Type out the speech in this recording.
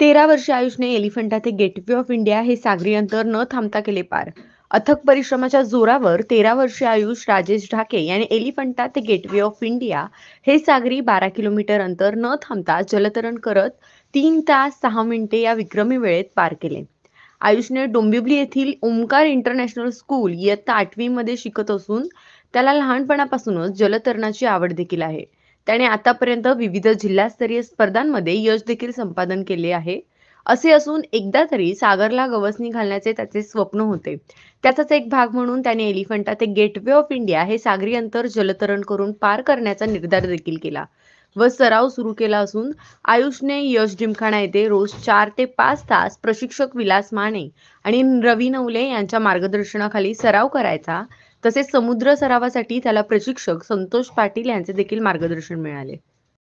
13 वर्षे आयुषने एलिफंटा ते gateway of India हे सागरी अंतर न थांबता केले पार. अथक परिश्रमाच्या जोरावर 13 वर्षे आयुष राजेश ढाके याने एलिफंटा ते गेटवे ऑफ इंडिया हे सागरी 12 किलोमीटर अंतर न थांबता जलतरण करत 3 तास 6 मिनिटे या विक्रमी वेळेत पार केले. आयुषने डोंबिवली येथील ओमकार इंटरनॅशनल स्कूल इयत्ता 8वी मध्ये शिकत असून त्याला लहानपणापासूनच जलतरणाची आवड देखील आहे. त्याने आतापर्यंत विविध जिल्हास्तरीय स्पर्धांमध्ये यश देखील संपादन केले आहे. असे असून एकदा तरी सागरला गवसणी घालण्याचे त्याचे स्वप्न होते. त्याचाच एक भाग म्हणून त्याने एलिफंटा ते गेटवे ऑफ इंडिया हे सागरी अंतर जलतरण करून पार करण्याचा निर्धार देखील केला व सराव सुरू केला असून आयुषने यश जिमखाना येथे रोज 4 ते 5 तास प्रशिक्षक विलास माने आणि रवी नवले यांच्या मार्गदर्शनाखाली सराव करायचा. तसेच समुद्र सरावासाठी त्याला प्रशिक्षक संतोष पाटील यांचे देखील मार्गदर्शन मिळाले.